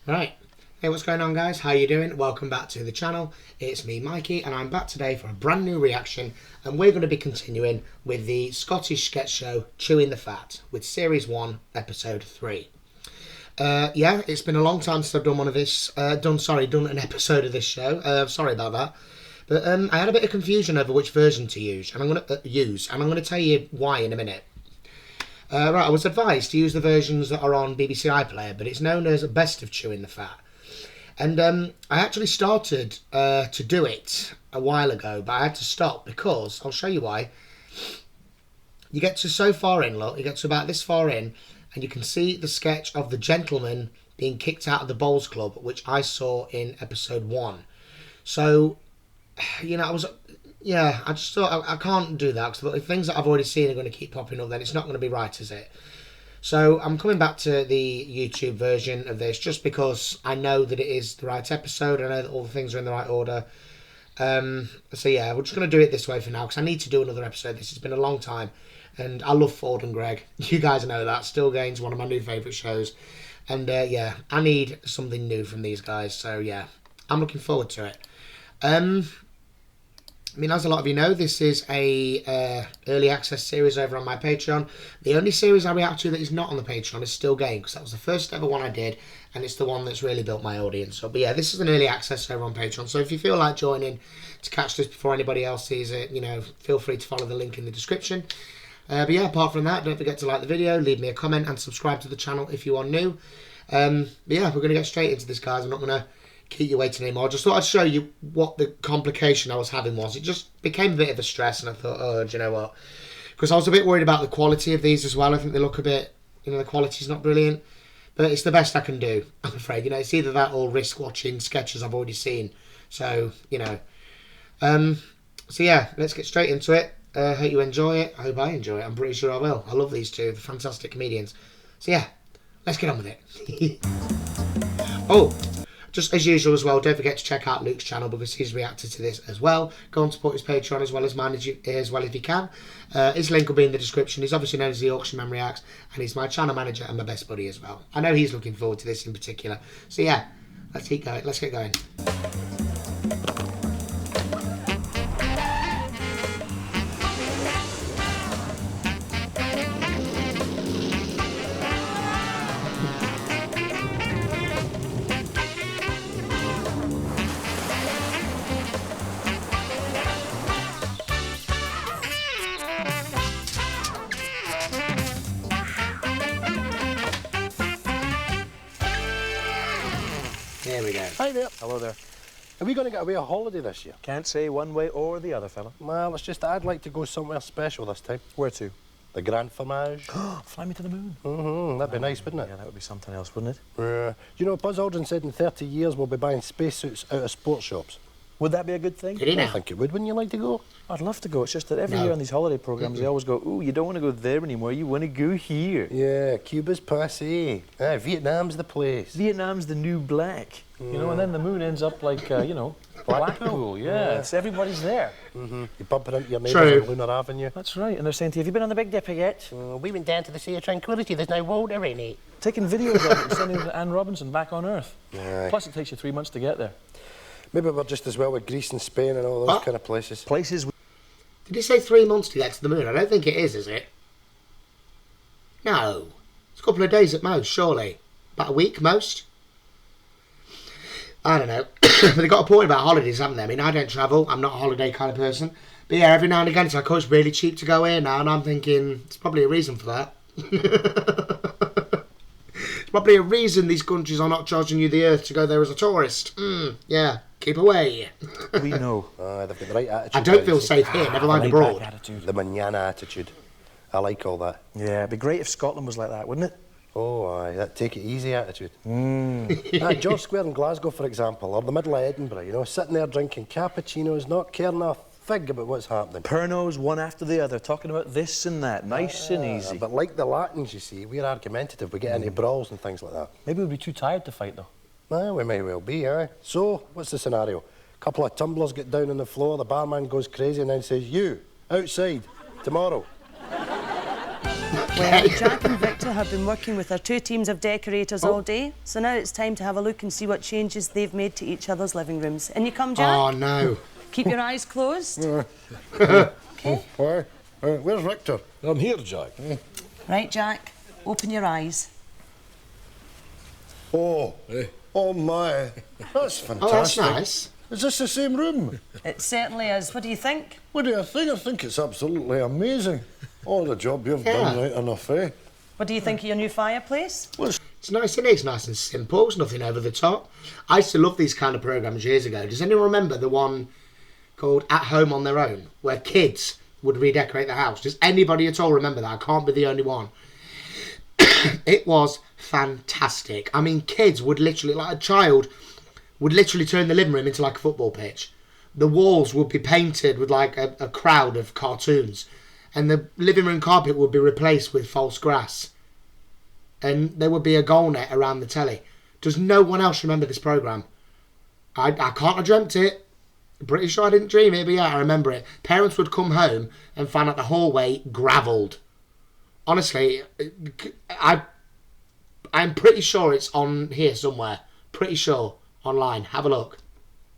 Right. Hey, what's going on, guys? How you doing? Welcome back to the channel. It's me, Mikey, and I'm back today for a brand new reaction, and we're going to be continuing with the Scottish sketch show Chewin the Fat with Series 1, Episode 3. Yeah, it's been a long time since I've done one of this, done an episode of this show. Sorry about that. But I had a bit of confusion over which version to use, and I'm going to tell you why in a minute. Right, I was advised to use the versions that are on BBC iPlayer, but it's known as Best of Chewin the Fat. And I actually started to do it a while ago, but I had to stop because, I'll show you why. You get to so far in, look, you get to about this far in, and you can see the sketch of the gentleman being kicked out of the bowls club, which I saw in episode 1. So, you know, I just thought I can't do that, because if things that I've already seen are going to keep popping up, then it's not going to be right, is it? So I'm coming back to the YouTube version of this just because I know that it is the right episode. I know that all the things are in the right order. So yeah, we're just going to do it this way for now because I need to do another episode. This has been a long time. And I love Ford and Greg. You guys know that. Still Gain's one of my new favourite shows. And yeah, I need something new from these guys. So yeah, I'm looking forward to it. I mean, as a lot of you know, this is a early access series over on my Patreon. The only series I react to that is not on the Patreon is Still Game, because that was the first ever one I did, and it's the one that's really built my audience. So, but yeah, this is an early access over on Patreon. So if you feel like joining to catch this before anybody else sees it, you know, feel free to follow the link in the description. But yeah, apart from that, don't forget to like the video, leave me a comment, and subscribe to the channel if you are new. But yeah, we're going to get straight into this, guys. I'm not going to keep you waiting anymore. I just thought I'd show you what the complication I was having was. It just became a bit of a stress, and I thought, oh, do you know what? Because I was a bit worried about the quality of these as well. I think they look a bit, you know, the quality's not brilliant. But it's the best I can do, I'm afraid. You know, it's either that or risk watching sketches I've already seen. So, you know. So yeah, let's get straight into it. I hope you enjoy it. I hope I enjoy it. I'm pretty sure I will. I love these two. They're fantastic comedians. So yeah, let's get on with it. Oh, just as usual as well, don't forget to check out Luke's channel because he's reacted to this as well. Go and support his Patreon as well as mine if you can. His link will be in the description. He's obviously known as the Auction Man Reacts, and he's my channel manager and my best buddy as well. I know he's looking forward to this in particular. So yeah, let's keep going. Let's get going. There we go. Hi there. Hello there. Are we going to get away on holiday this year? Can't say one way or the other, fella. Well, it's just that I'd like to go somewhere special this time. Where to? The Grand Fromage. Fly me to the moon. That'd be nice, wouldn't it? Yeah, that would be something else, wouldn't it? You know, Buzz Aldrin said in 30 years we'll be buying spacesuits out of sports shops. Would that be a good thing? Did he now? I think it would. Wouldn't you like to go? I'd love to go. It's just that every year on these holiday programmes, they always go, ooh, you don't want to go there anymore. You want to go here. Yeah, Cuba's passé. Vietnam's the place. Vietnam's the new black. You know, and then the moon ends up like, you know, Blackpool. Yeah, it's everybody's there. You're bumping into your neighbours on Lunar Avenue. That's right. And they're saying to you, have you been on the Big Dipper yet? We went down to the Sea of Tranquility. There's no water in it. Taking videos of it and sending it to Anne Robinson back on Earth. Aye. Plus, it takes you 3 months to get there. Maybe we're just as well with Greece and Spain and all those kind of places. Did he say 3 months to get to the moon? I don't think it is it? No. It's a couple of days at most, surely. About a week, most. I don't know. But they've got a point about holidays, haven't they? I mean, I don't travel. I'm not a holiday kind of person. But yeah, every now and again, it's like, oh, it's really cheap to go here now. And I'm thinking, there's probably a reason for that. There's probably a reason these countries are not charging you the earth to go there as a tourist. Yeah, keep away. We know. They've got the right attitude. I don't feel safe here, never mind abroad. The manana attitude. I like all that. Yeah, it'd be great if Scotland was like that, wouldn't it? Oh, aye, that take it easy attitude. George Square in Glasgow, for example, or the middle of Edinburgh, you know, sitting there drinking cappuccinos, not caring a fig about what's happening. Pernos, one after the other, talking about this and that, nice and easy. But like the Latins, you see, we're argumentative. We get into brawls and things like that. Maybe we'd be too tired to fight, though. Well, we may well be, aye. So, what's the scenario? A couple of tumblers get down on the floor, the barman goes crazy and then says, you, outside, tomorrow. Well, Jack and Victor have been working with our 2 teams of decorators all day, so now it's time to have a look and see what changes they've made to each other's living rooms. In you come, Jack. Oh, no. Keep your eyes closed. Okay. Why? Where's Victor? I'm here, Jack. Right, Jack, open your eyes. Oh, oh my. That's fantastic. Oh, that's nice. Is this the same room? It certainly is. What do you think? What do you think? I think it's absolutely amazing. Oh, the job you've done right enough, eh? What do you think of your new fireplace? It's nice, isn't it? It's nice and simple. It's nothing over the top. I used to love these kind of programmes years ago. Does anyone remember the one called At Home on Their Own, where kids would redecorate the house? Does anybody at all remember that? I can't be the only one. It was fantastic. I mean, kids would literally, like a child, would literally turn the living room into like a football pitch. The walls would be painted with like a crowd of cartoons, and the living room carpet would be replaced with false grass, and there would be a goal net around the telly. Does no one else remember this programme? I can't have dreamt it. Pretty sure I didn't dream it, but yeah, I remember it. Parents would come home and find out the hallway gravelled. Honestly, I'm pretty sure it's on here somewhere. Pretty sure. Online. Have a look.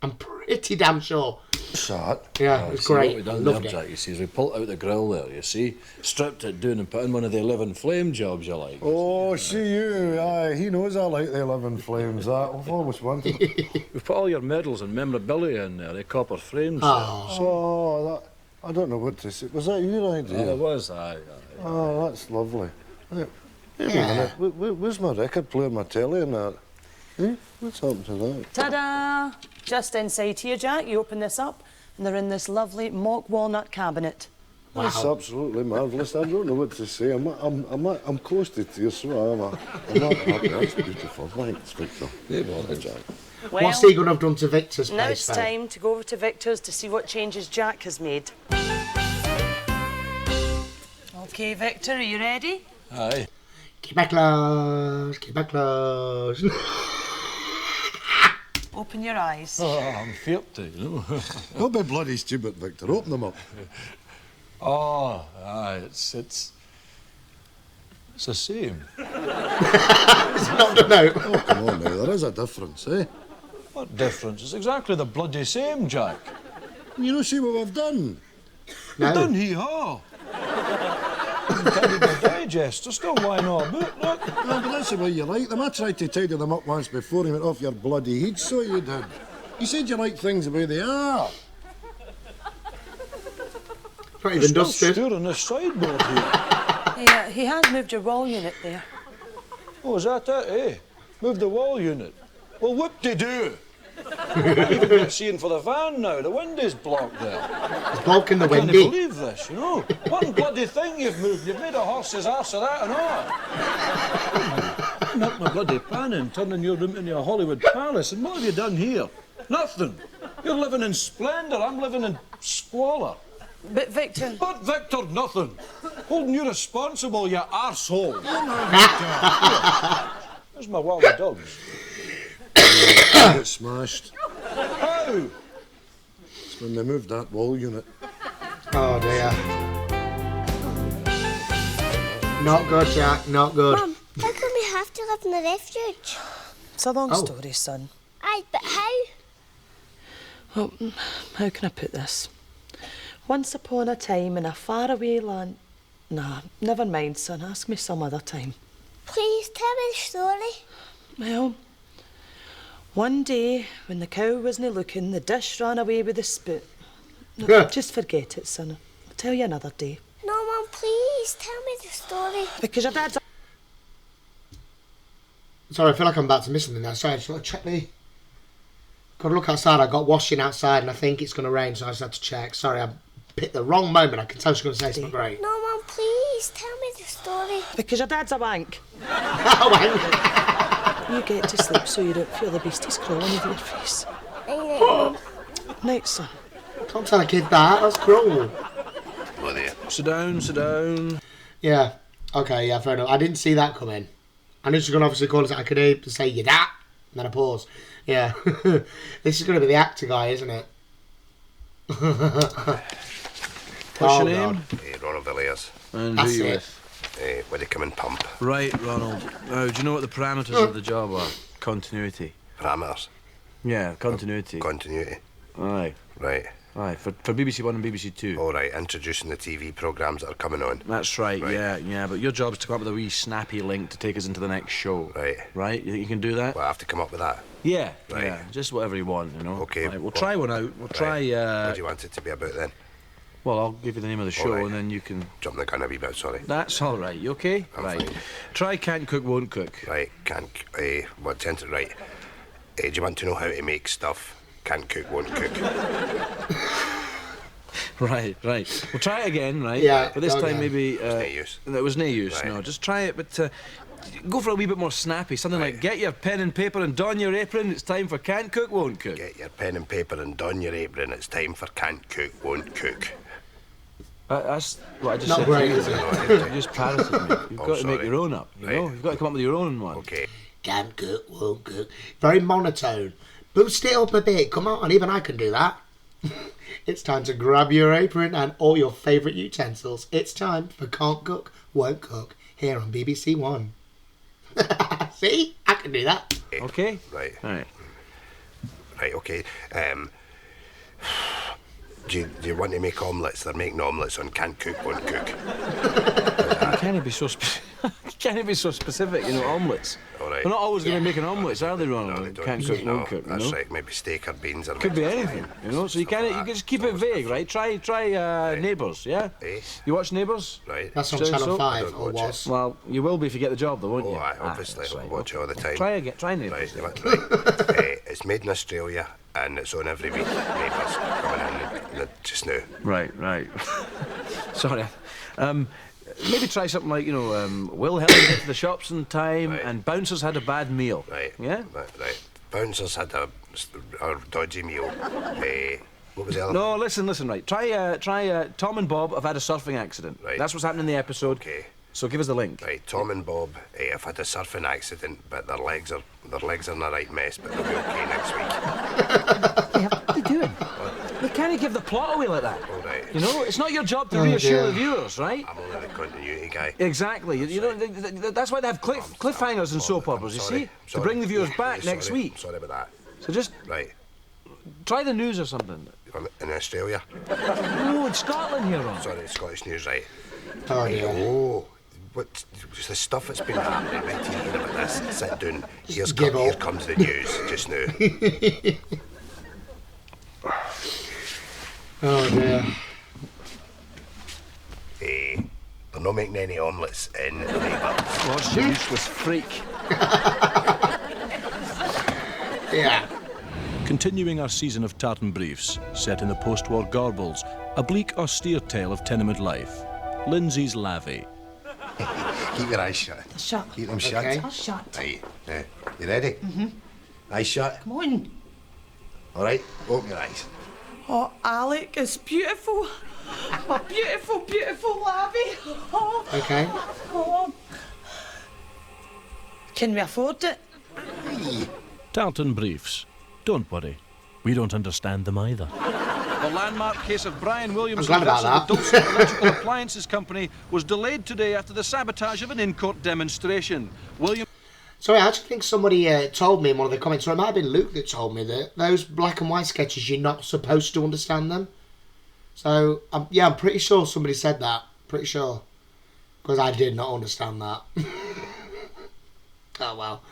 I'm pretty damn sure. Sad. Yeah, it's great. What we done Loved there, it. Jack, you see, is we pulled out the grill there, you see, stripped it down and put in one of the 11 flame jobs you like. Oh, see you. Aye, he knows I like the 11 flames. That I've always wanted. We've put all your medals and memorabilia in there, the copper frames. Oh, that. I don't know what to say. Was that your idea? There. It was, aye. Oh, that's lovely. Wait a minute. Where's my record player, my telly and that? What's happened to that? Ta-da! Just inside here, Jack, you open this up, and they're in this lovely mock walnut cabinet. Wow. That's absolutely marvellous. I don't know what to say. I'm close to tears, so I'm not happy. That's beautiful. Thanks, Victor. Yeah, bother, Jack. Well, What's he going to have done to Victor's now place, it's though? time to go over to Victor's to see what changes Jack has made. OK, Victor, are you ready? Aye. Keep it close. Keep it close. Open your eyes. Oh, I'm feared to, you know. Don't be bloody stupid, Victor. Open them up. Oh, aye, it's the same. It's not the note. Oh, come on now. There is a difference, eh? What difference? It's exactly the bloody same, Jack. You don't see what we've done. No. We've done hee-haw. Tidied my digest. There's still lying all about, look. No, but that's the way you like them. I tried to tidy them up once before you went off your bloody head, so you did. You said you like things the way they are. Not even Still dusted. stood on the sideboard here. Yeah, he has moved your wall unit there. Oh, is that it, eh? Move the wall unit. Well, whoop-de-doo. I can't even get seeing for the van now. The wind is blocked there. It's blocking the I can't windy. believe this, you know. One bloody thing you've moved. You've made a horse's arse of that and all. You knocked my bloody pan in, turning your room into a Hollywood palace. And what have you done here? Nothing. You're living in splendour. I'm living in squalor. But Victor... But Victor, nothing. Holding you responsible, you arsehole. There's my wild dogs. Get smashed. How? It's when they moved that wall unit. Oh dear. Not good, Jack. Not good. Mum, how come we have to live in the refuge? It's a long Oh. story, son. Aye, but how? Well, how can I put this? Once upon a time in a faraway land... Nah, never mind, son. Ask me some other time. Please tell me the story. Well, one day, when the cow wasn't looking, the dish ran away with the spoon. No, just forget it, son. I'll tell you another day. No, Mum, please tell me the story. Because your dad's... Sorry, I feel like I'm about to miss something there. Sorry, I just got to check the... Got to look outside. I got washing outside and I think it's going to rain, so I just had to check. Sorry, I picked the wrong moment. I can tell she's going to say something great. No, Mum, please tell me the story. Because your dad's a wank. Oh, hang You get to sleep so you don't feel the beasties crawling over your face. Night, Mum. Night, son. Can't tell a kid that. That's cruel. Oh, there. Sit down, sit down. Yeah. Okay, yeah, fair enough. I didn't see that coming. I knew she was going to obviously call us. I could hear to say, you that. And then I pause. Yeah. This is going to be the actor guy, isn't it? What's your name? Hey, Ronald Villiers. And That's who you it. with? with the coming pump. Right, Ronald. Now, do you know what the parameters of the job are? Continuity. Parameters. Yeah, continuity. Continuity. Aye. Right. Aye, for BBC One and BBC Two. All right, introducing the TV programmes that are coming on. That's right, yeah. But your job is to come up with a wee snappy link to take us into the next show. Right. Right? You think you can do that? Well, I have to come up with that. Yeah. Right. Yeah. Just whatever you want, you know. Okay. Right, we'll try one out. We'll try. What do you want it to be about then? Well, I'll give you the name of the show, right. and then you can. Jump the gun a wee bit, sorry. That's all right. You okay? I'm right. fine. Try can't cook, won't cook. Right, what centre, right. Do you want to know how to make stuff? Can't cook, won't cook. Right. We'll try it again, right? Yeah, But this go time again. maybe. It was no use. It was no use. Right. No, just try it, but. Go for a wee bit more snappy, something like get your pen and paper and don your apron, it's time for can't cook, won't cook. Get your pen and paper and don your apron. It's time for can't cook, won't cook. That's what I just Not said. great, to you. is it? You just parroted me. You've Oh, got to make sorry. your own up, you know? Right. You've got to come up with your own one. Okay. Can't cook, won't cook. Very monotone. Boost it up a bit. Come on, even I can do that. It's time to grab your apron and all your favourite utensils. It's time for Can't Cook, Won't Cook here on BBC One. See? I can do that. Okay? Right. All right. Right, okay. Do you want to make omelettes? They're making omelettes on can't cook, won't cook. Can't it be so can't it be so specific, you know, omelettes? All right. They're not always going to be making omelettes, are they, Ronald? No, they don't. Can't cook, No, won't cook, you that's know? right. Maybe steak or beans or Could be veggies. anything, you know? So you Stuff can't, like you that. can just keep it vague, right? Try Neighbours, yeah? Eh? You watch Neighbours? Right. That's on So- Channel so- 5, I don't or watch it. was. Well, you will be if you get the job, though, won't Oh, you? aye, obviously. That's I right. watch it all the time. Try again. Try Neighbours. Right. It's made in Australia and it's on every week. Neighbours coming in just now. Right. Sorry. Maybe try something like, you know, Will Helen get to the shops in time Right. and Bouncers had a bad meal. Right. Yeah? Right. Bouncers had a dodgy meal. What was the other? No, listen, right. Try Tom and Bob have had a surfing accident. Right. That's what's happening in the episode. Okay. So give us the link. Right, Tom and Bob have had a surfing accident, but their legs are in a right mess, but they'll be okay next week. What are you doing? You can't give the plot away like that. All right. You know, it's not your job to Oh, reassure dear. the viewers, right? I'm only the continuity guy. Exactly. You know, that's why they have cliffhangers in soap operas, you see? To bring the viewers back next sorry, week. Sorry about that. So just Right. try the news or something. In Australia. No, in Scotland here, Ron. Sorry, Scottish News, right. Oh, dear. Oh, what the stuff that's been happening, right? You hear about this, sit down. Here giggle. comes the news just now. Oh, dear. They're not making any omelettes in Neighbours. What's you useless freak? Yeah. Continuing our season of tartan briefs, set in the post-war Gorbals, a bleak, austere tale of tenement life. Lindsay's Lavvy. Keep your eyes shut. Shut. Keep them shut. Okay. I'll shut. Right. You ready? Mm-hmm. Eyes shut. Come on. All right. Open your eyes. Oh, Alec, it's beautiful. Oh, beautiful, beautiful Lavvy. Oh, Okay. oh. Can we afford it? Tartan briefs. Don't worry, we don't understand them either. The landmark case of Brian Williams I'm glad about the that. Dulcet Electrical Appliances Company was delayed today after the sabotage of an in-court demonstration. Williams Sorry, I actually think somebody told me in one of the comments, or it might have been Luke that told me that those black and white sketches, you're not supposed to understand them. So, I'm pretty sure somebody said that. Pretty sure. Because I did not understand that. Oh, well.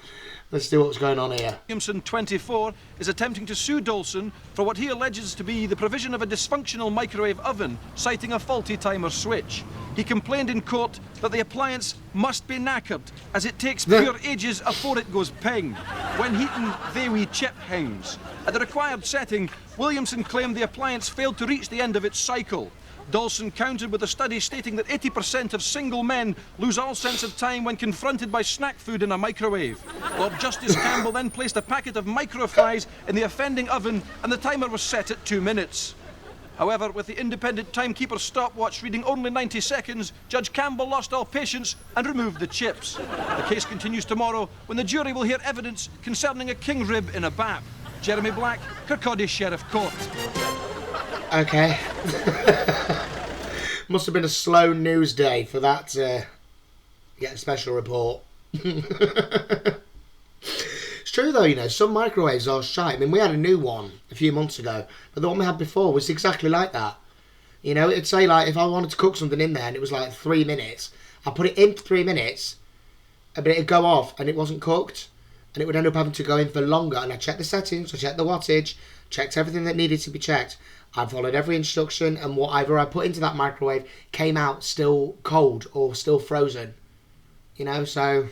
Let's see what's going on here. Williamson, 24, is attempting to sue Dawson for what he alleges to be the provision of a dysfunctional microwave oven, citing a faulty timer switch. He complained in court that the appliance must be knackered, as it takes pure ages afore it goes ping. When heating, they we chip hangs. At the required setting, Williamson claimed the appliance failed to reach the end of its cycle. Dawson countered with a study stating that 80% of single men lose all sense of time when confronted by snack food in a microwave. Lord Justice Campbell then placed a packet of micro-fries in the offending oven and the timer was set at 2 minutes. However, with the independent timekeeper's stopwatch reading only 90 seconds, Judge Campbell lost all patience and removed the chips. The case continues tomorrow when the jury will hear evidence concerning a king rib in a bap. Jeremy Black, Kirkcaldy Sheriff Court. Okay. Must have been a slow news day for that get a special report. It's true though, you know, some microwaves are shite. I mean, we had a new one a few months ago, but the one we had before was exactly like that. You know, it'd say like if I wanted to cook something in there and it was like 3 minutes, I put it in for 3 minutes, but it'd go off and it wasn't cooked, and it would end up having to go in for longer. And I checked the settings, I checked the wattage, checked everything that needed to be checked. I followed every instruction, and whatever I put into that microwave came out still cold or still frozen. You know, so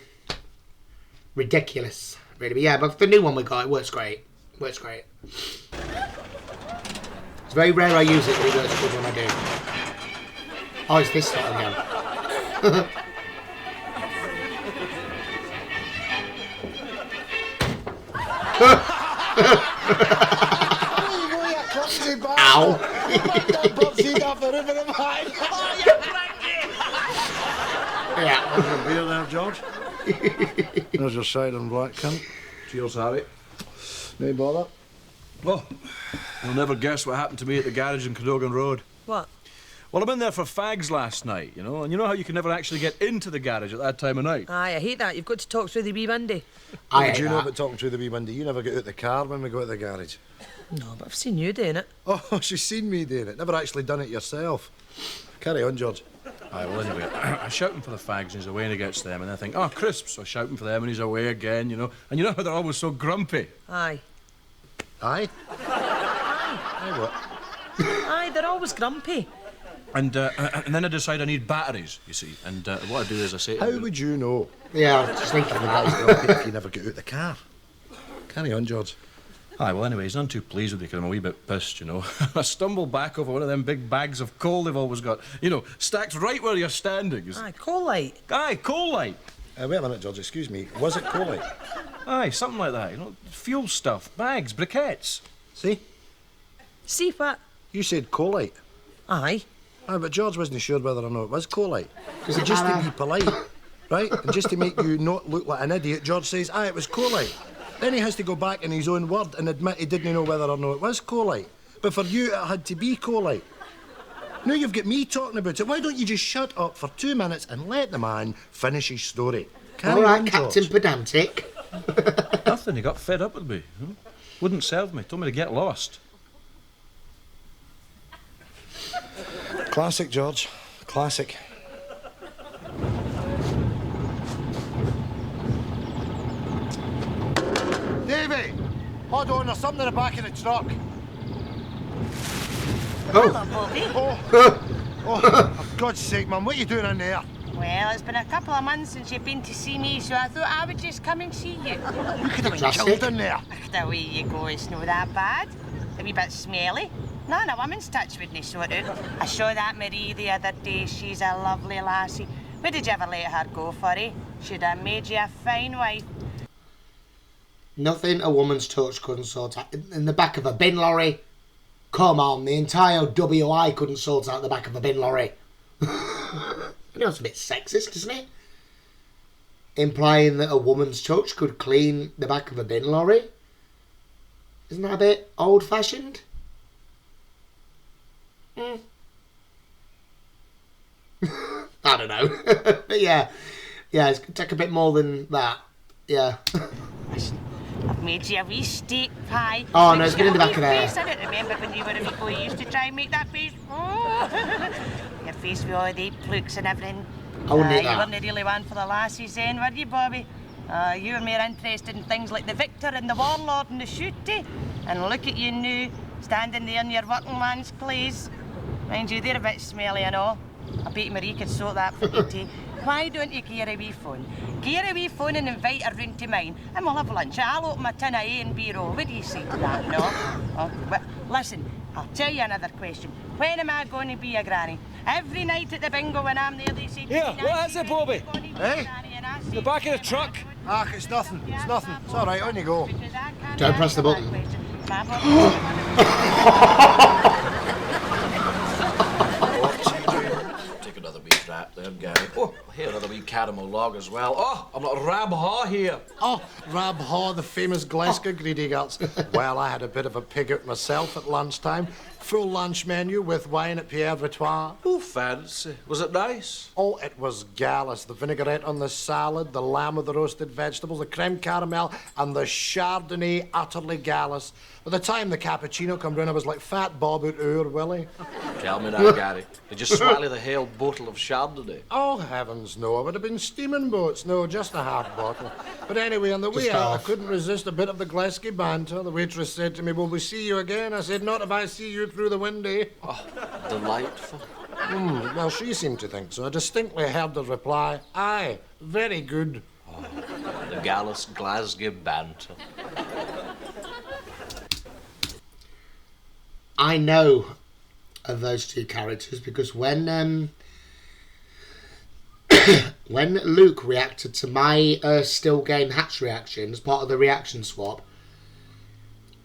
ridiculous, really. But yeah, but the new one we got, it works great. Works great. It's very rare I use it, but it works good when I do. Oh, it's this stuff again. Ow! Yeah. Beer there, George. There's your cider and black cunt. Cheers, Harry. No bother. Well, you'll never guess what happened to me at the garage in Cadogan Road. What? Well, I'm in there for fags last night, you know, and you know how you can never actually get into the garage at that time of night? Aye, I hate that. You've got to talk through the wee windy. I What hate do you know that. about talking through the wee window? You never get out the car when we go to the garage. No, but I've seen you doing it. Oh, she's seen me doing it. Never actually done it yourself. Carry on, George. Aye, well, anyway, I shout him for the fags and he's away and he gets them, and I think, oh, crisps. So I shout him for them and he's away again, you know. And you know how they're always so grumpy? Aye. Aye? Aye, what? Aye, they're always grumpy. And then I decide I need batteries, you see. And what I do is I say to How them, would you know? Yeah, I was just thinking The that. guy's grumpy if you never get out the car. Carry on, George. aye, well, anyway, he's none too pleased with me because I'm a wee bit pissed, you know. I stumble back over one of them big bags of coal they've always got, you know, stacked right where you're standing. Aye, coal light. Aye, coal light. Wait a minute, George, excuse me. Was it colite? Aye, something like that, you know. Fuel stuff, bags, briquettes. See? See what? You said colite. Aye. Aye, but George wasn't sure whether or not it was colite. Does it Just to matter? be polite, right? And just to make you not look like an idiot, George says, aye, it was colite. Then he has to go back in his own word and admit he didn't know whether or not it was colite. But for you, it had to be colite. Now you've got me talking about it. Why don't you just shut up for 2 minutes and let the man finish his story? Carry All right, on, Captain George. Pedantic. Nothing, he got fed up with me. You know? Wouldn't serve me, told me to get lost. Classic, George. Classic. Davy! Hold on, there's something in the back of the truck. Hello, Bobby. Oh, for God's sake, man, what are you doing in there? Well, it's been a couple of months since you've been to see me, so I thought I would just come and see you. You could have been Drastic. killed in there. The way you go, it's not that bad. A wee bit smelly. None a woman's touch wouldn't sort out. I saw that Marie the other day. She's a lovely lassie. Where did you ever let her go for, eh? She'd have made you a fine wife. Nothing a woman's touch couldn't sort out. In the back of a bin lorry. Come on, the entire WI couldn't sort out the back of a bin lorry. You know, it's a bit sexist, isn't it? Implying that a woman's touch could clean the back of a bin lorry. Isn't that a bit old-fashioned? I don't know. But yeah, it's going to take a bit more than that. Yeah. Listen, I've made you a wee steak pie. Oh, no, it's been in the back of your there. face. I don't remember when you were a wee boy, you used to try and make that face. Oh. Your face with all the plooks and everything. I wouldn't eat You that. weren't really one for the lassies then, were you, Bobby? You were more interested in things like the Victor and the Warlord and the Shooty. And look at you now, standing there in your working man's clothes. Mind you, they're a bit smelly and all. I bet Marie could sort that for you too. Why don't you gear a wee phone? Gear a wee phone and invite her round to mine, and we'll have lunch. I'll open a tin of A and B roll. What do you say to that, no? Oh, well, listen, I'll tell you another question. When am I going to be a granny? Every night at the bingo when I'm there, they say... Here, what is it, Bobby? Eh? The back of the truck. Ah, it's nothing. It's nothing. It's all right, on you go. Don't press the button. Take another wee drap there, Gary. Oh, here, another wee caramel log as well. Oh, I'm not Rab Haw here. Oh, Rab Haw, the famous Glasgow greedy guts. Well, I had a bit of a pig out myself at lunchtime. Full lunch menu with wine at Pierre Vitoire. Oh, fancy. Was it nice? Oh, it was gallus. The vinaigrette on the salad, the lamb with the roasted vegetables, the creme caramel, and the Chardonnay, utterly gallus. By the time the cappuccino come round, I was like Fat Bob out Ur, Willie. Tell me now, Gary. Did you swallow the whole bottle of Chardonnay? Oh, heavens, no. It would have been steaming boats. No, just a half bottle. But anyway, on the way out, I couldn't resist a bit of the Glasgow banter. The waitress said to me, will we see you again? I said, not if I see you through the window. Oh, delightful. Well, she seemed to think so. I distinctly heard the reply, aye, very good. Oh, the gallus Glasgow banter. I know of those two characters because when when Luke reacted to my still game hatch reaction as part of the reaction swap,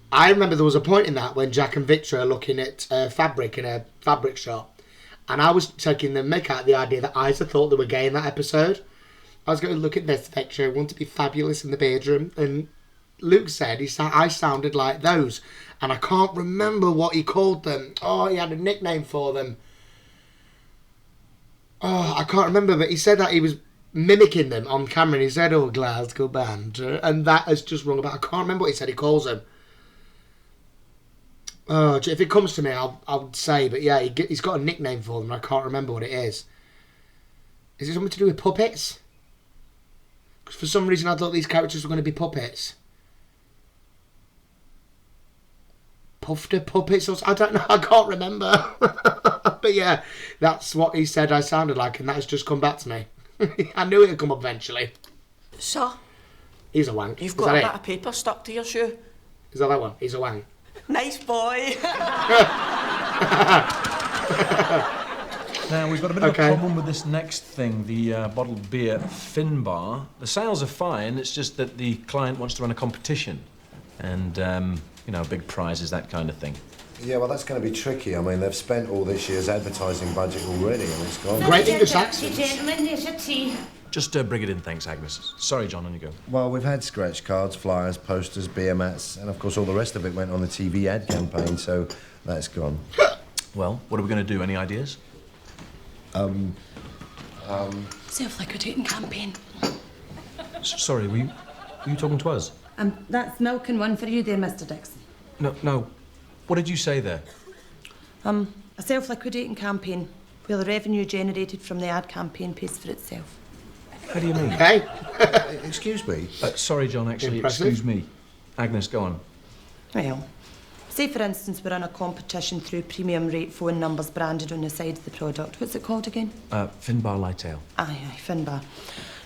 I remember there was a point in that when Jack and Victor are looking at fabric in a fabric shop, and I was taking the mick out of the idea that Isa thought they were gay in that episode. I was going to look at this picture, I want to be fabulous in the bedroom, and Luke said I sounded like those, and I can't remember what he called them. Oh, he had a nickname for them. Oh, I can't remember, but he said that he was mimicking them on camera, and he said, oh, Glasgow banter, and that has just rung about. I can't remember what he said he calls them. Oh, if it comes to me, I'll say, but yeah, he's got a nickname for them, and I can't remember what it is. Is it something to do with puppets? Because for some reason I thought these characters were going to be puppets. Puffed puppets or I don't know, I can't remember. But yeah, that's what he said I sounded like, and that has just come back to me. I knew it would come up eventually. Sir, He's a wank. you've got a bit of paper stuck to your shoe. Is that one? He's a wank. Nice boy. Now, we've got a bit of a problem with this next thing, the bottled beer Finbar. The sales are fine, it's just that the client wants to run a competition. And, you know, big prizes, that kind of thing. Yeah, well, that's going to be tricky. I mean, they've spent all this year's advertising budget already, and it's gone. Great English accent. Gentlemen, here's your tea. Just bring it in, thanks, Agnes. Sorry, John, on you go. Well, we've had scratch cards, flyers, posters, beer mats, and of course all the rest of it went on the TV ad campaign, so that's gone. Well, what are we going to do? Any ideas? Self-liquidating campaign. Sorry, were you talking to us? That's milk and one for you there, Mr. Dixon. No. What did you say there? A self-liquidating campaign where the revenue generated from the ad campaign pays for itself. How do you mean? Hey. Excuse me? Sorry, John, actually, Impressive. excuse me. Agnes, go on. Well, say for instance we're in a competition through premium rate phone numbers branded on the side of the product. What's it called again? Finbar Light Ale. Aye, Finbar.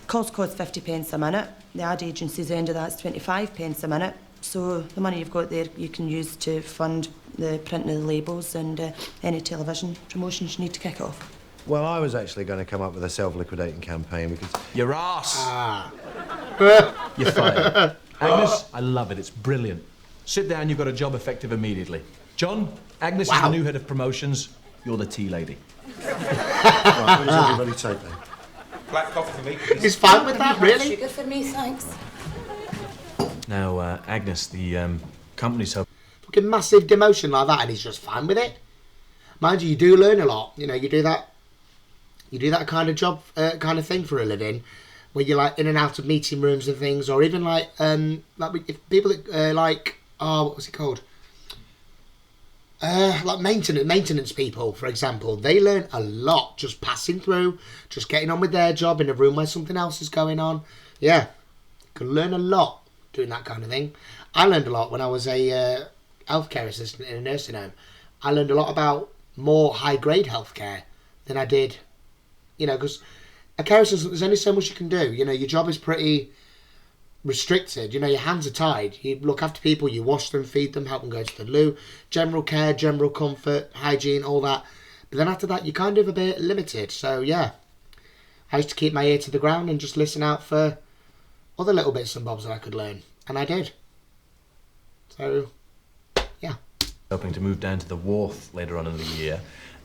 Calls cost 50 pence a minute. The ad agency's end of that's 25 pence a minute. So the money you've got there you can use to fund the printing of the labels and any television promotions you need to kick it off. Well, I was actually going to come up with a self-liquidating campaign because... Your ass! You're fired. Agnes, I love it. It's brilliant. Sit down, you've got a job effective immediately. John, Agnes is the new head of promotions. You're the tea lady. Right, what does everybody take then? Black coffee for me, please. He's fine with that, really? Sugar for me, thanks. Now, Agnes, the company's hoping... Fucking massive demotion like that, and he's just fine with it. Mind you do learn a lot. You know, you do that kind of job, kind of thing for a living, where you're like in and out of meeting rooms and things, or even like if people that what was it called? Like maintenance people, for example, they learn a lot just passing through, just getting on with their job in a room where something else is going on. Yeah, you can learn a lot doing that kind of thing. I learned a lot when I was a healthcare assistant in a nursing home. I learned a lot about more high-grade healthcare than I did, you know, because a care assistant, there's only so much you can do. You know, your job is pretty restricted. You know, your hands are tied. You look after people, you wash them, feed them, help them go to the loo, general care, general comfort, hygiene, all that. But then after that, you're kind of a bit limited. So, yeah, I used to keep my ear to the ground and just listen out for other little bits and bobs that I could learn. And I did. So, yeah. Hoping to move down to the Wharf later on in the year,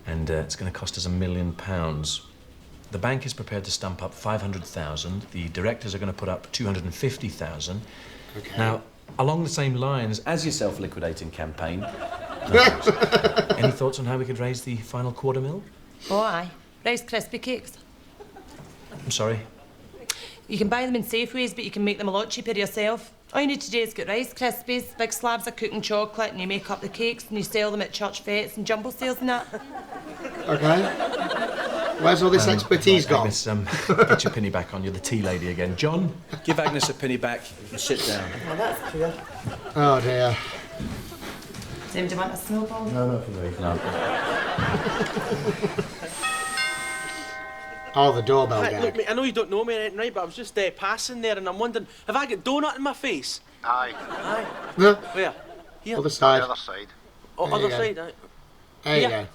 and it's going to cost us £1 million. The bank is prepared to stump up 500,000. The directors are going to put up 250,000. Okay. Now, along the same lines as your self-liquidating campaign, Any thoughts on how we could raise the final £250,000? Oh, aye. Rice Krispie cakes. I'm sorry. You can buy them in Safeways, but you can make them a lot cheaper yourself. All you need to do is get Rice Krispies, big slabs of cooking chocolate, and you make up the cakes and you sell them at church fetes and jumble sales and that. Okay. Where's all this expertise gone? Agnes, get your penny back on. You're the tea lady again. John, give Agnes a penny back and sit down. Oh, that's poor. Oh dear. Tim, do you want a snowball? No, not for me. No. Oh, the doorbell Right, gag. look, mate, I know you don't know me or anything, right, but I was just passing there and I'm wondering, have I got donut in my face? Aye. Aye. No. Where? Here? Other side. The other side. Oh, There you other go. side, aye. There you Here. go.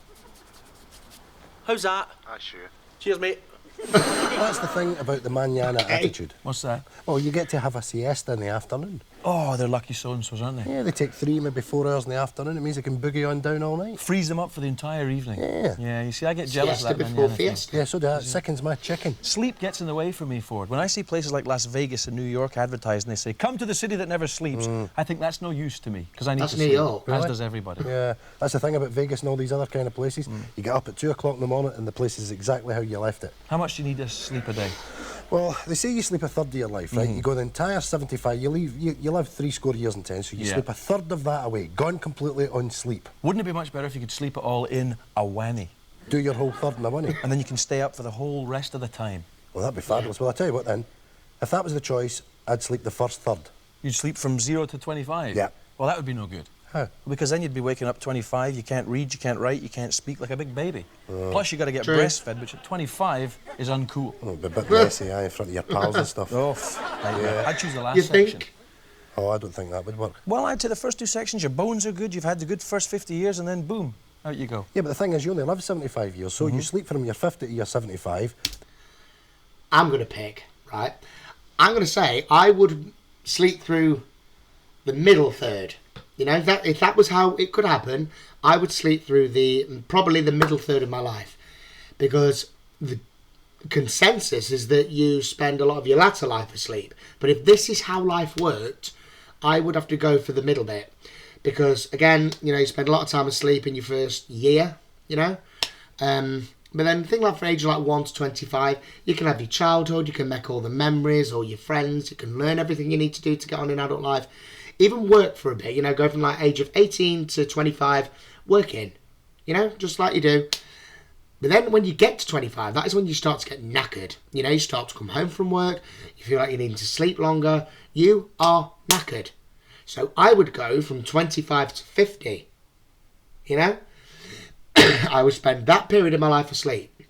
How's that? Aye, sure. Cheers, mate. That's the thing about the manana attitude. What's that? Well, you get to have a siesta in the afternoon. Oh, they're lucky so-and-sos, aren't they? Yeah, they take 3, maybe 4 hours in the afternoon. It means they can boogie on down all night. Freeze them up for the entire evening. Yeah. Yeah, you see, I get jealous Siesta of that before manana thing. fiesta. Yeah, so that sickens my chicken. Sleep gets in the way for me, Ford. When I see places like Las Vegas and New York advertised and they say, come to the city that never sleeps, I think that's no use to me, because I need That's to New sleep. York. As Really? does everybody. Yeah, that's the thing about Vegas and all these other kind of places. You get up at 2 o'clock in the morning and the place is exactly how you left it. How much do you need to sleep a day? Well, they say you sleep a third of your life, right? You go the entire 75, you live 70 years and 10, so you Yeah. sleep a third of that away, gone completely on sleep. Wouldn't it be much better if you could sleep it all in a whammy? Do your whole third in a money. And then you can stay up for the whole rest of the time. Well, that'd be fabulous. Well, I'll tell you what then, if that was the choice, I'd sleep the first third. You'd sleep from 0 to 25? Yeah. Well, that would be no good. How? Because then you'd be waking up 25, you can't read, you can't write, you can't speak like a big baby. Plus, you got to get True. breastfed, which at 25 is uncool. Oh, it'd be a bit messy, aye, in front of your pals and stuff. Oh, I'd choose the last You section. think? Oh, I don't think that would work. Well, I'd say the first 2 sections, your bones are good, you've had the good first 50 years, and then boom, out you go. Yeah, but the thing is, you only live 75 years, so you sleep from your 50 to your 75. I'm going to pick, right? I'm going to say I would sleep through the middle third. You know, if that was how it could happen, I would sleep through probably the middle third of my life. Because the consensus is that you spend a lot of your latter life asleep. But if this is how life worked, I would have to go for the middle bit. Because, again, you know, you spend a lot of time asleep in your first year, you know. But then think like for ages like 1 to 25, you can have your childhood, you can make all the memories, all your friends, you can learn everything you need to do to get on in adult life. Even work for a bit, you know, go from like age of 18 to 25, working, you know, just like you do. But then when you get to 25, that is when you start to get knackered. You know, you start to come home from work, you feel like you need to sleep longer, you are knackered. So I would go from 25 to 50, you know. I would spend that period of my life asleep.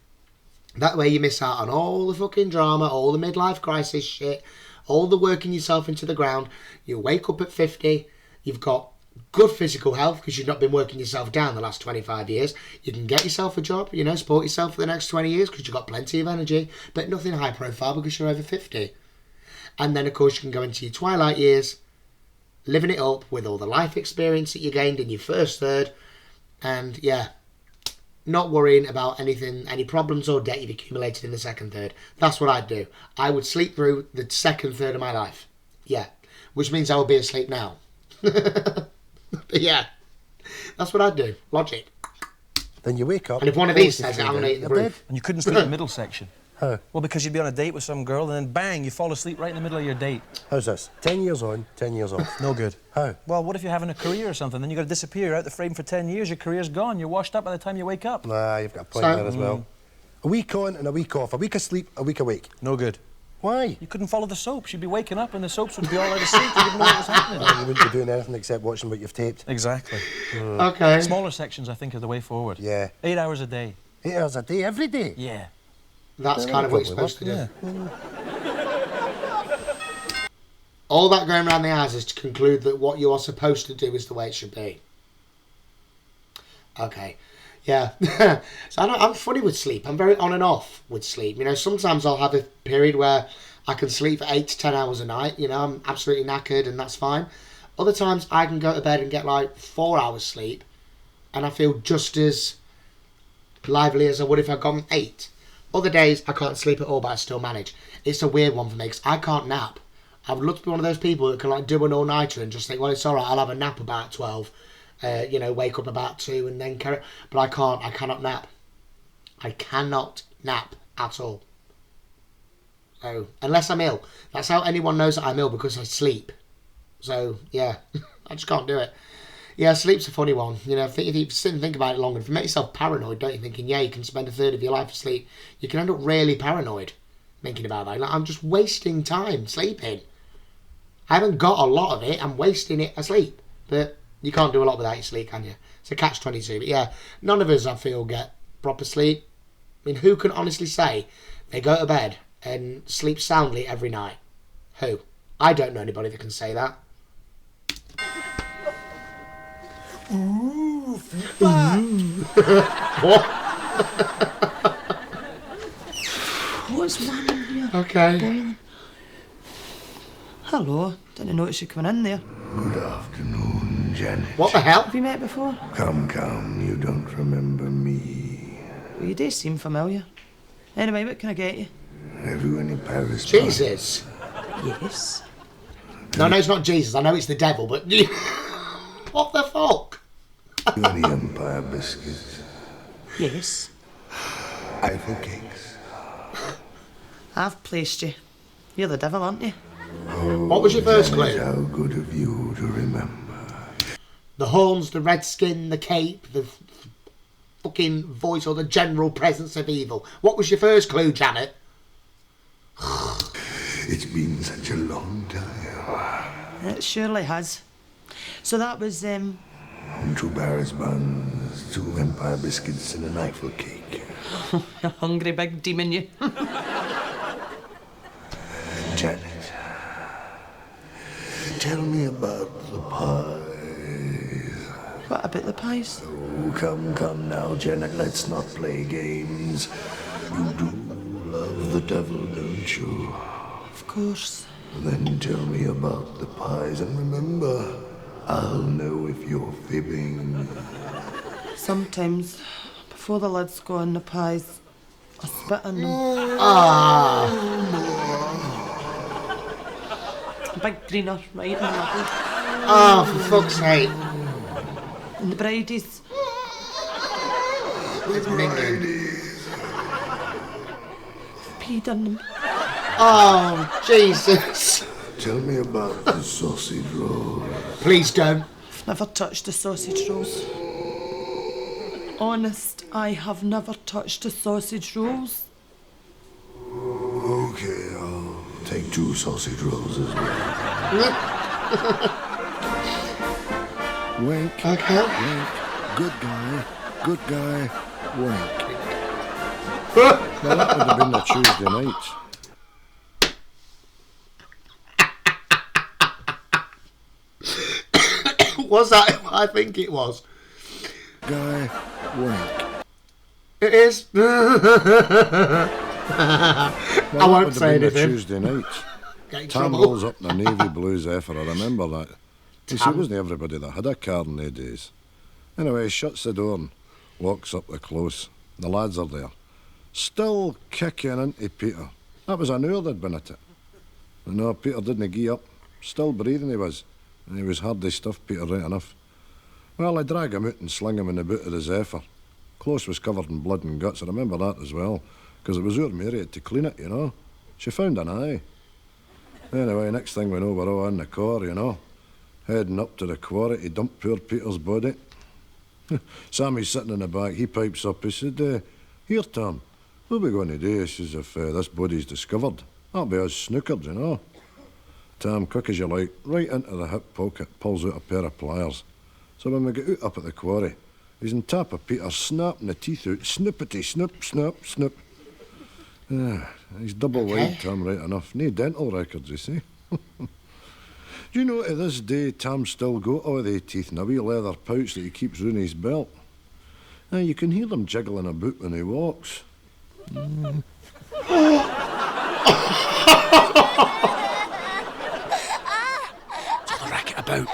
That way you miss out on all the fucking drama, all the midlife crisis shit, all the working yourself into the ground. You wake up at 50, you've got good physical health because you've not been working yourself down the last 25 years. You can get yourself a job, you know, support yourself for the next 20 years because you've got plenty of energy, but nothing high profile because you're over 50. And then, of course, you can go into your twilight years, living it up with all the life experience that you gained in your first third, and, yeah, not worrying about anything, any problems or debt you've accumulated in the second third. That's what I'd do. I would sleep through the second third of my life. Yeah. Which means I will be asleep now. But yeah. That's what I'd do. Logic. Then you wake up. And if one of these says it, I'm going to eat the You're dead. roof. And you couldn't sleep in the middle section. How? Well, because you'd be on a date with some girl and then bang, you fall asleep right in the middle of your date. How's this? 10 years on, 10 years off. No good. How? Well, what if you're having a career or something? Then you've got to disappear. You're out the frame for 10 years, your career's gone. You're washed up by the time you wake up. Nah, you've got a point So- there as well. A week on and a week off. A week asleep, a week awake. No good. Why? You couldn't follow the soaps. You'd be waking up and the soaps would be all out of sync. You wouldn't know what was happening. You wouldn't be doing anything except watching what you've taped. Exactly. Okay. Smaller sections, I think, are the way forward. Yeah. 8 hours a day. 8 hours a day, every day. Yeah. That's Yeah, kind of what you're probably supposed to do. Yeah. All that going around the house is to conclude that what you are supposed to do is the way it should be. Okay. Yeah. So I'm funny with sleep. I'm very on and off with sleep. You know, sometimes I'll have a period where I can sleep for 8 to 10 hours a night. You know, I'm absolutely knackered and that's fine. Other times I can go to bed and get like 4 hours sleep and I feel just as lively as I would if I'd gone 8. Other days I can't sleep at all, but I still manage. It's a weird one for me because I can't nap. I would love to be one of those people that can like do an all-nighter and just think, well, it's all right, I'll have a nap about 12 You know, wake up about 2 and then carry. But I can't. I cannot nap. I cannot nap at all. So unless I'm ill, that's how anyone knows that I'm ill, because I sleep. So yeah, I just can't do it. Yeah, sleep's a funny one. You know, if you sit and think about it long, if you make yourself paranoid, don't you, thinking, yeah, you can spend a third of your life asleep, you can end up really paranoid thinking about that. Like, I'm just wasting time sleeping. I haven't got a lot of it, I'm wasting it asleep. But you can't do a lot without your sleep, can you? It's a catch-22. But yeah, none of us, I feel, get proper sleep. I mean, who can honestly say they go to bed and sleep soundly every night? Who? I don't know anybody that can say that. Ooh, feedback. What? What's wrong in here? Okay. Boiling. Hello. Didn't notice you coming in there. Good afternoon, Janet. What the hell? Have you met before? Come, you don't remember me. Well, you do seem familiar. Anyway, what can I get you? Have you any Paris? Jesus. Yes. No, it's not Jesus. I know it's the devil, but what the fuck? Any Empire biscuits? Yes. Eiffel cakes? I've placed you. You're the devil, aren't you? Oh, What was your first clue? How good of you to remember. The horns, the red skin, the cape, the fucking voice, or the general presence of evil. What was your first clue, Janet? It's been such a long time. It surely has. So that was, 2 Paris buns, 2 Empire biscuits, and an Eiffel cake. a hungry big demon, you. Janet, tell me about the pies. What about the pies? Oh, come now, Janet, let's not play games. You do love the devil, don't you? Of course. Then tell me about the pies, and remember, I'll know if you're fibbing. Sometimes, before the lids go on the pies, I spit in them. A big greener, right in the middle. Oh, for fuck's sake. And the bridies. Peed in them. Oh, Jesus. Tell me about the sausage roll. Please don't. I've never touched the sausage rolls. Honest, I have never touched the sausage rolls. Okay, I'll take 2 sausage rolls as well. Wink. Okay. Wink. Good guy, wink. Well, that would have been a Tuesday night. Was that? I think it was. Guy, wink. It is. Well, I won't that say would have been a anything. Tuesday night. Get in Tam trouble. rolls up in a navy blue Zephyr, I remember that. You see, it wasn't everybody that had a car in the days. Anyway, he shuts the door and walks up the close. The lads are there, still kicking into Peter. That was an hour they'd been at it. But no, Peter didn't give up. Still breathing he was. And he was hardy stuff, Peter, right enough. Well, I drag him out and sling him in the boot of the Zephyr. Close was covered in blood and guts, I remember that as well, because it was our Mary had to clean it, you know. She found an eye. Anyway, next thing we know, we're all in the car, you know. Heading up to the quarry to dump poor Peter's body. Sammy's sitting in the back, he pipes up, he said, here, Tom, what are we going to do? He says, if this body's discovered, that'll be us snookered, you know. Tom, quick as you like, right into the hip pocket, pulls out a pair of pliers. So when we get out up at the quarry, he's on top of Peter, snapping the teeth out, snippety, snip, snap, snip. He's double wide, Tom, right enough. No dental records, you see. Do you know, to this day, Tom's still got all the teeth in a wee leather pouch that he keeps round his belt. You can hear them jiggling about when he walks. What's the racket about?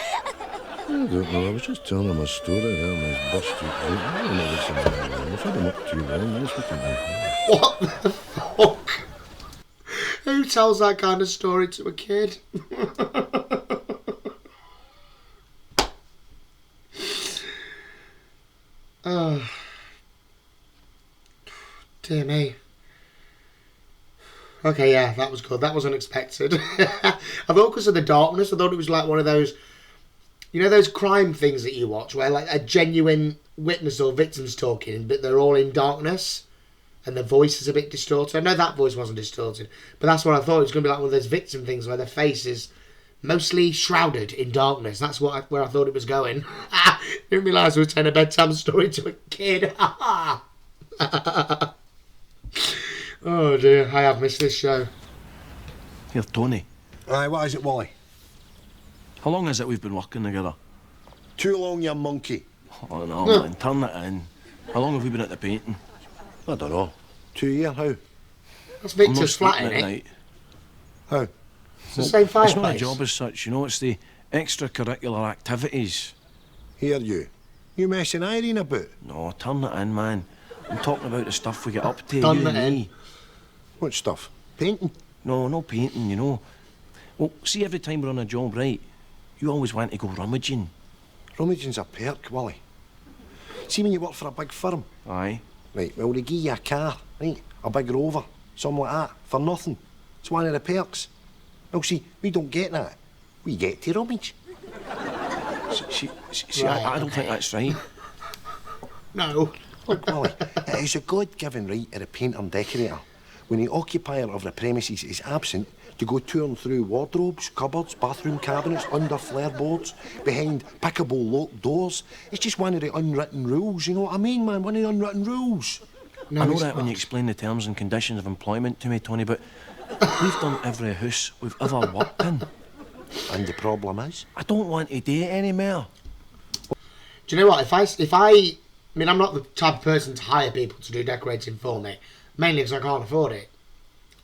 I don't know, I was just telling him a story there and he's busted out. I don't know what's in there. I've had him up too long, that's what I'm doing. What the fuck? Who tells that kind of story to a kid? Oh. Dear me. Okay, yeah, that was good. That was unexpected. I thought because of the darkness, I thought it was like one of those, you know, those crime things that you watch where like a genuine witness or victim's talking, but they're all in darkness and the voice is a bit distorted. I know that voice wasn't distorted, but that's what I thought. It was going to be like one of those victim things where their face is mostly shrouded in darkness. That's where I thought it was going. Didn't realise we were telling a bedtime story to a kid. Oh dear, I have missed this show. Here, Tony. Aye, what is it, Wally? How long is it we've been working together? Too long, you monkey. Oh no, man, turn it in. How long have we been at the painting? I don't know. 2 years, how? That's I'm Victor's not flat, sleeping innit? at night. How? It's the same fireplace. It's not a job as such, you know, it's the extracurricular activities. Here, you. You messing Irene about? No, turn it in, man. I'm talking about the stuff we get up to, Turn you it and in. me. What stuff? Painting? No, no painting, you know. Well, see, every time we're on a job, right, you always want to go rummaging. Rummaging's a perk, Wally. See, when you work for a big firm, Aye. right, well, they give you a car, right, a big Rover, something like that, for nothing. It's one of the perks. Well, see, we don't get that. We get to rummage. See, Right, I don't think that's right. No. Look, Wally, it is a God-given right of a painter and decorator, when the occupier of the premises is absent, to go touring through wardrobes, cupboards, bathroom cabinets, under flare boards, behind pickable locked doors. It's just one of the unwritten rules, you know what I mean, man? One of the unwritten rules. No, I know it's that when not. you explain the terms and conditions of employment to me, Tony, but we've done every house we've ever worked in. And the problem is? I don't want to do it anymore. Do you know what? If I mean, I'm not the type of person to hire people to do decorating for me, mainly because I can't afford it.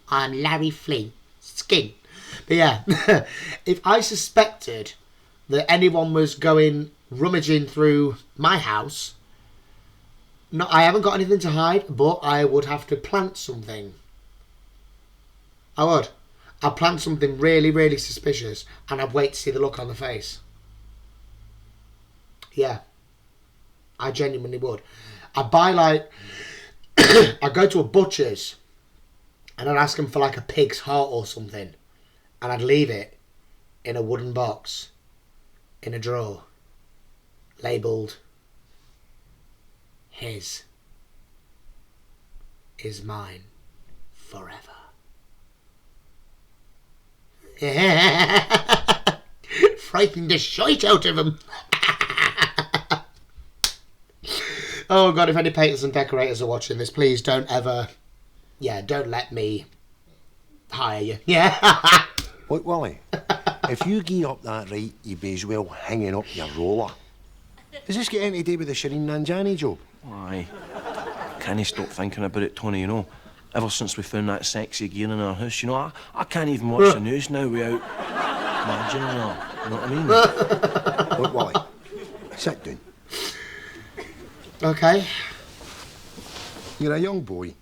I'm Larry Flynn, skin. But yeah, if I suspected that anyone was going rummaging through my house, no, I haven't got anything to hide, but I would have to plant something. I would. I'd plant something really, really suspicious, and I'd wait to see the look on the face. Yeah. I genuinely would. I'd buy like... I'd go to a butcher's and I'd ask them for like a pig's heart or something, and I'd leave it in a wooden box in a drawer labelled "His is mine forever." Frightened the shite out of him. Oh God, if any painters and decorators are watching this, please don't ever... Yeah, don't let me hire you. Yeah. Look, Wally, if you gee up that right, you be as well hanging up your roller. Does this get anything to do with the Shireen Nanjani job? Aye. Can't stop thinking about it, Tony, you know. Ever since we found that sexy gear in our house, you know, I can't even watch the news now without imagining her. You know what I mean? Look, Wally, sit down. Okay. You're a young boy.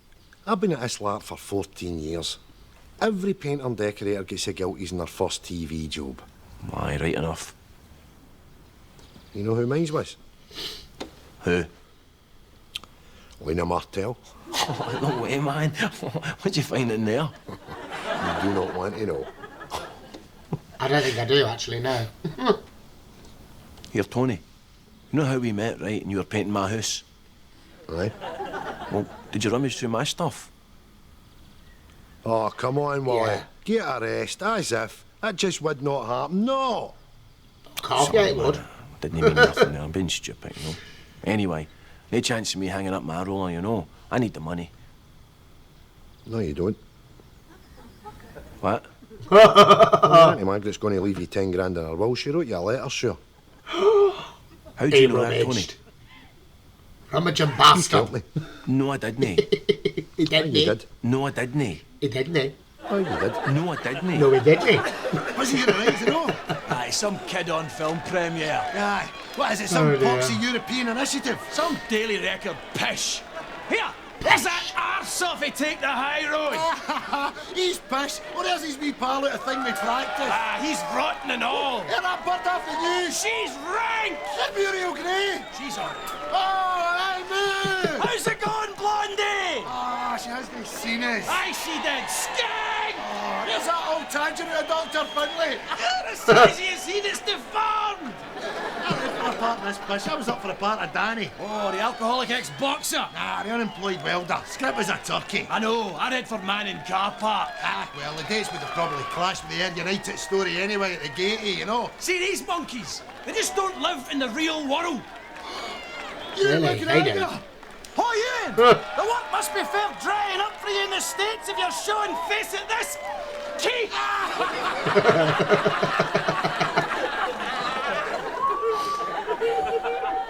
I've been at this lark for 14 years. Every painter and decorator gets the guilties in their first TV job. Aye, right enough. You know who mine was? Who? Lena Martel. Oh, no way, man. What'd you find in there? You do not want to know. I don't think I do, actually, no. Here, Tony. You know how we met, right? And you were painting my house? Aye. Well, did you rummage through my stuff? Oh, come on, Wally. Yeah. Get a rest, as if. That just would not happen. No! Can't, yeah, it would. Didn't mean nothing there. I'm being stupid, you know. Anyway, no chance of me hanging up my roller, you know. I need the money. No, you don't. What? Auntie Margaret's going to leave you 10 grand in her will. She wrote you a letter, sure. How do you know that, Tony? rummaged. Rummaging bastard. No, I didn't. He didn't. You did. No, I didn't. He didn't. Oh, you did. No, I didn't. No, he didn't. Was he right to know? Aye, some kid on film premiere. Aye. What is it, some Oh, dear. popsy European initiative? Some Daily Record pish. Here, Is that arse off he take the high road? He's pissed. Or else he's wee pal out a thing we practice. Ah, he's rotten and all. Get that bird off the news. She's rank! Get Muriel Gray. She's on it. Oh, hey, moo. How's it going, Blondie? Ah, she hasn't seen us. Aye, she did. Skag! Oh, there's that old tangent of Dr. Finlay. As soon as you see it's deformed. I'm ready for a part in this piss. I was up for a part of Danny. Oh, the alcoholic ex-boxer. Nah, the unemployed welder. Script as a turkey. I know, I read for man in car park. Ah, well, the dates would have probably clashed with the Air United story anyway at the gatey, you know. See these monkeys? They just don't live in the real world. You Really? looking They at don't. her. Oh, Ewan! The work must be fair drying up for you in the States if you're showing face at this. Key!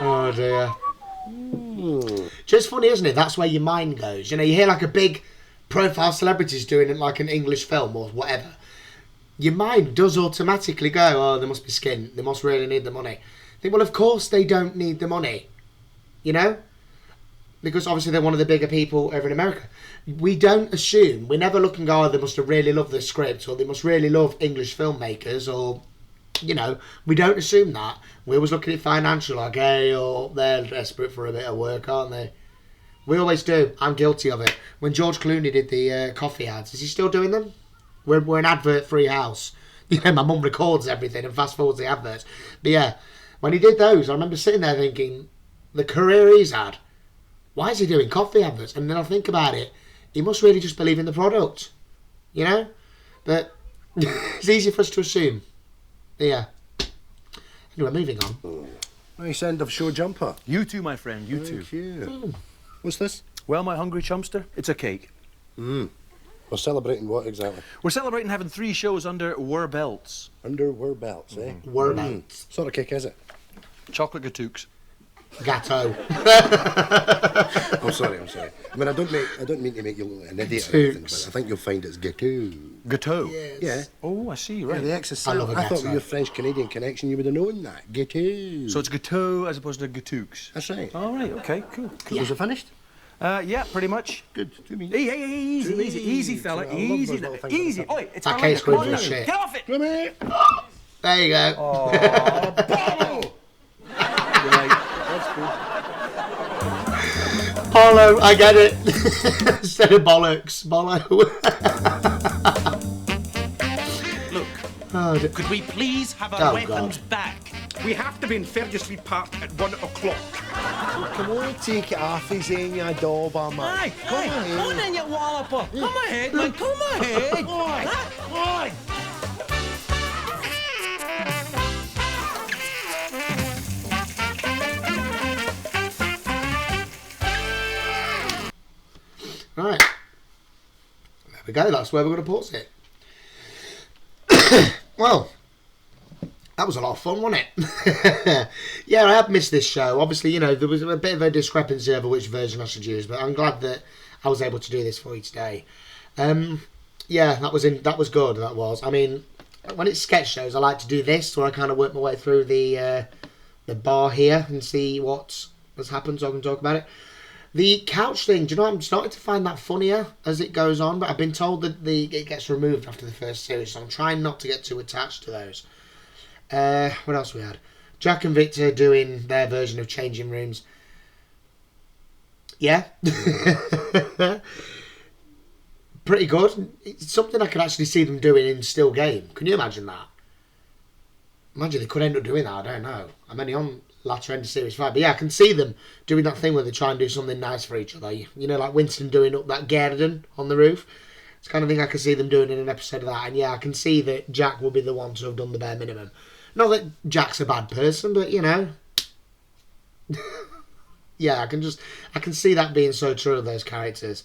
Oh dear. Just funny, isn't it? That's where your mind goes. You know, you hear like a big profile celebrities doing it like an English film or whatever. Your mind does automatically go, oh, they must be skint. They must really need the money. Think, well, of course they don't need the money. You know? Because obviously they're one of the bigger people over in America. We don't assume, we never look and go, oh, they must have really loved the script, or they must really love English filmmakers, or, you know, we don't assume that. We always look at it financial, like, hey, oh, they're desperate for a bit of work, aren't they? We always do. I'm guilty of it. When George Clooney did the coffee ads, is he still doing them? We're an advert-free house. You know, my mum records everything and fast-forwards the adverts. But yeah, when he did those, I remember sitting there thinking, the career he's had, why is he doing coffee adverts? And then I think about it, he must really just believe in the product, you know? But it's easy for us to assume. But yeah. Anyway, moving on. Nice end of show jumper. You too, my friend, you too. Thank you. What's this? Well, my hungry chumster, it's a cake. We're celebrating what exactly? We're celebrating having 3 shows under Were Belts. Under were belts, eh? Were belts. Sort of cake is it? Chocolate gatooks. Gatto. I'm sorry. I mean, I don't mean to make you look like an idiot or anything, but I think you'll find it's gâteau. Gâteau? Yes. Yeah. Oh, I see, Yeah, right. the X is I love silent. a I thought gâteau. with your French-Canadian connection you would have known that. Gâteau. So it's gâteau as opposed to gatooks. That's right. All right, okay, cool. Was it finished? Yeah, pretty much. Good. To me. Hey, easy, fella, I love easy, those little things easy. like that. Oi, it's That my cake's leg. good Come on for now. shit. Get off it. Come here. There you go. Right. Hollow, I get it. Instead of bollocks. Bollo. Look, Oh, could we please have Oh, our weapons God. back? We have to be in Fergus Street Park at 1 o'clock. Come on, take it off his in, you dauber, man. Aye, Come aye. on, Come on then, you walloper. Come ahead, man. Come ahead. Oi! Right. There we go. That's where we're going to pause it. Well, that was a lot of fun, wasn't it? Yeah, I have missed this show. Obviously, you know, there was a bit of a discrepancy over which version I should use, but I'm glad that I was able to do this for you today. Yeah, that was good. That was. I mean, when it's sketch shows, I like to do this, where I kind of work my way through the bar here and see what's happened, so I can talk about it. The couch thing, do you know, I'm starting to find that funnier as it goes on, but I've been told that it gets removed after the first series, so I'm trying not to get too attached to those. What else we had? Jack and Victor doing their version of changing rooms. Yeah. Pretty good. It's something I could actually see them doing in still game. Can you imagine that? Imagine they could end up doing that, I don't know. I'm only on latter end of Series 5. But yeah, I can see them doing that thing where they try and do something nice for each other. You know, like Winston doing up that garden on the roof. It's the kind of thing I can see them doing in an episode of that. And yeah, I can see that Jack will be the one to have done the bare minimum. Not that Jack's a bad person, but you know. Yeah, I can see that being so true of those characters.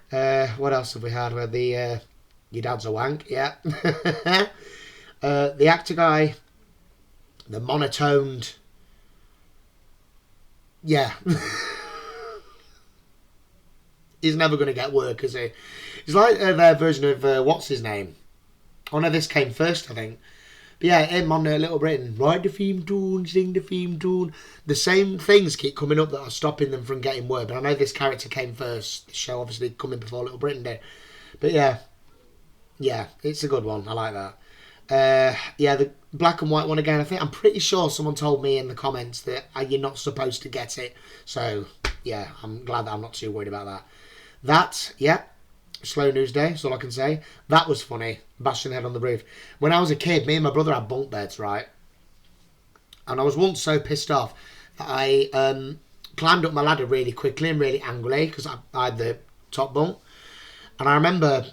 What else have we had? Where the your dad's a wank, yeah. The actor guy, the monotoned, yeah. He's never going to get work, is he? He's like their version of what's his name. Oh no, this came first, I think. But yeah, him on Little Britain, write the theme tune, sing the theme tune. The same things keep coming up that are stopping them from getting word. But I know this character came first. The show obviously coming before Little Britain did. But yeah, it's a good one. I like that. Yeah, the black and white one again. I'm pretty sure someone told me in the comments that you're not supposed to get it. So yeah, I'm glad that I'm not too worried about that. That, yeah. Slow news day, that's all I can say. That was funny, bashing the head on the roof. When I was a kid, me and my brother had bunk beds, right? And I was once so pissed off that I climbed up my ladder really quickly and really angrily because I had the top bunk. And I remember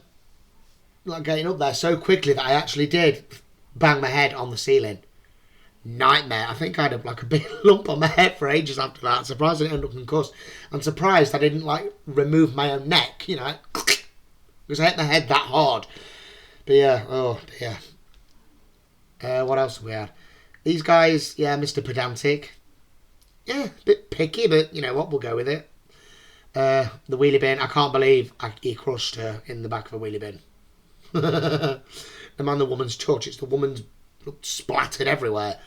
like getting up there so quickly that I actually did bang my head on the ceiling. Nightmare. I think I had a big lump on my head for ages after that. I'm surprised I didn't end up concussed. I'm surprised I didn't like remove my own neck, you know, because I hit my head that hard. But yeah, oh dear. What else have we had? These guys, yeah, Mr. Pedantic. Yeah, a bit picky, but you know what, we'll go with it. The wheelie bin, I can't believe he crushed her in the back of a wheelie bin. The man, the woman's touch, it's the woman's splattered everywhere.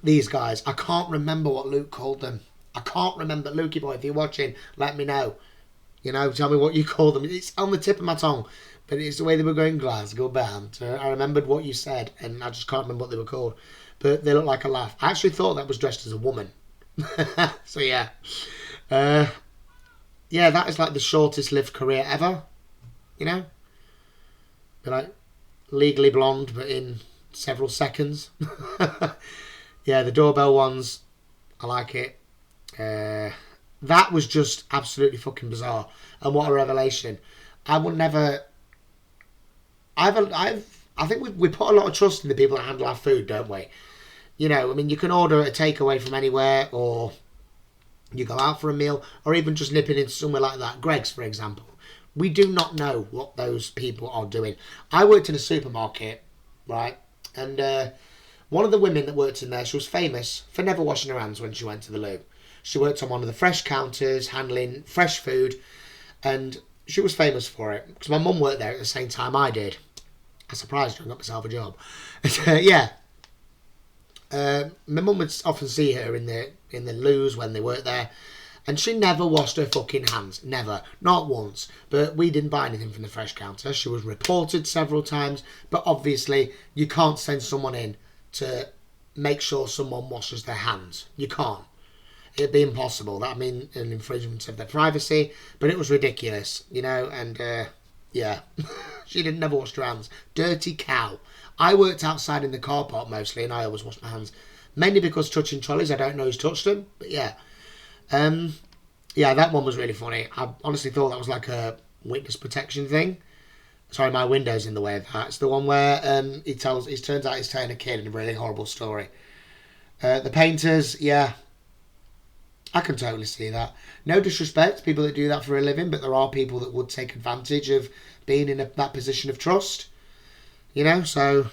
These guys, I can't remember what Luke called them. I can't remember. Lukey boy, if you're watching, let me know. You know, tell me what you call them. It's on the tip of my tongue, but it's the way they were going Glasgow bound. I remembered what you said, and I just can't remember what they were called. But they look like a laugh. I actually thought that was dressed as a woman. So yeah. Yeah, that is like the shortest lived career ever. You know? Be like Legally Blonde, but in several seconds. Yeah, the doorbell ones, I like it. That was just absolutely fucking bizarre, and what a revelation. I would never. I think we put a lot of trust in the people that handle our food, don't we? You know, I mean, you can order a takeaway from anywhere, or you go out for a meal, or even just nipping into somewhere like that. Greg's, for example. We do not know what those people are doing. I worked in a supermarket, right, and one of the women that worked in there, she was famous for never washing her hands when she went to the loo. She worked on one of the fresh counters, handling fresh food, and she was famous for it. Because my mum worked there at the same time I did. I surprised her and got myself a job. Yeah. My mum would often see her in the loos when they worked there, and she never washed her fucking hands. Never. Not once. But we didn't buy anything from the fresh counter. She was reported several times, but obviously you can't send someone in to make sure someone washes their hands. You can't. It'd be impossible. That'd mean an infringement of their privacy, but it was ridiculous, you know, and yeah. She didn't never wash her hands. Dirty cow. I worked outside in the car park mostly, and I always washed my hands. Mainly because touching trolleys, I don't know who's touched them, but yeah. Yeah, that one was really funny. I honestly thought that was like a witness protection thing. Sorry, my window's in the way of that. It's the one where it turns out he's telling a kid a really horrible story. The painters, yeah. I can totally see that. No disrespect to people that do that for a living, but there are people that would take advantage of being in that position of trust. You know, so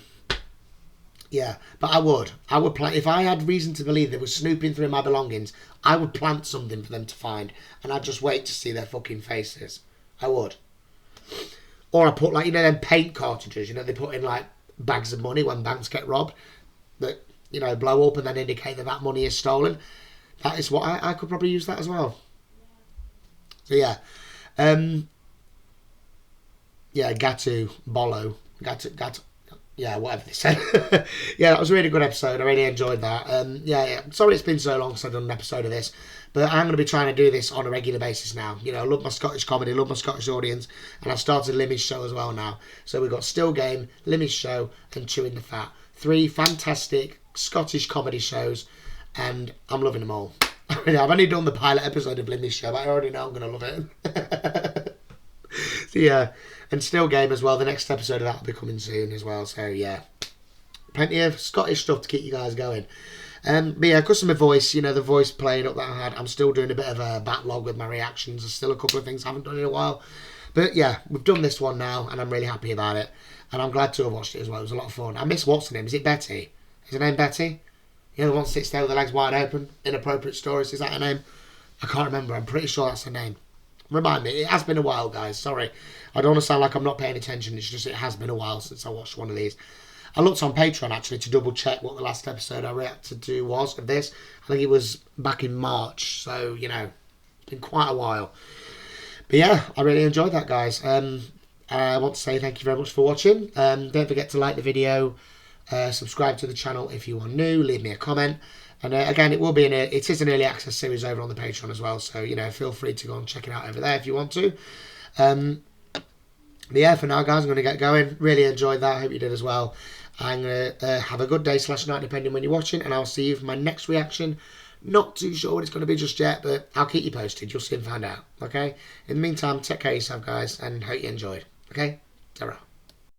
yeah. But I would plant, if I had reason to believe they were snooping through my belongings, I would plant something for them to find, and I'd just wait to see their fucking faces. I would. Or I put, like, you know, them paint cartridges, you know, they put in like bags of money when banks get robbed that, you know, blow up and then indicate that money is stolen. That is what I could probably use that as well. So yeah. Yeah, Gatu, Bolo. Gatu. Yeah, whatever they said. Yeah, that was a really good episode. I really enjoyed that. Yeah. Sorry it's been so long since I've done an episode of this. But I'm going to be trying to do this on a regular basis now. You know, I love my Scottish comedy, love my Scottish audience. And I've started Limmy's show as well now. So we've got Still Game, Limmy's show, and Chewin the Fat. 3 fantastic Scottish comedy shows. And I'm loving them all. I've only done the pilot episode of Limmy's show, but I already know I'm going to love it. So yeah, and Still Game as well. The next episode of that will be coming soon as well. So yeah, plenty of Scottish stuff to keep you guys going. But yeah, because of my voice, you know, the voice playing up that I had, I'm still doing a bit of a backlog with my reactions. There's still a couple of things I haven't done in a while. But yeah, we've done this one now, and I'm really happy about it. And I'm glad to have watched it as well. It was a lot of fun. I miss what's her name? Is it Betty? Is her name Betty? You know, the one that sits there with her legs wide open, inappropriate stories. Is that her name? I can't remember. I'm pretty sure that's her name. Remind me. It has been a while, guys. Sorry. I don't want to sound like I'm not paying attention. It's just it has been a while since I watched one of these. I looked on Patreon, actually, to double check what the last episode I reacted to was of this. I think it was back in March. So, you know, it's been quite a while. But yeah, I really enjoyed that, guys. I want to say thank you very much for watching. Don't forget to like the video, subscribe to the channel if you are new, leave me a comment. And again, it is an early access series over on the Patreon as well. So, you know, feel free to go and check it out over there if you want to. But yeah, for now, guys, I'm going to get going. Really enjoyed that. I hope you did as well. I'm going to have a good day / night, depending when you're watching. And I'll see you for my next reaction. Not too sure what it's going to be just yet, but I'll keep you posted. You'll soon find out, okay? In the meantime, take care of yourself, guys, and hope you enjoyed, okay? Ta-ra.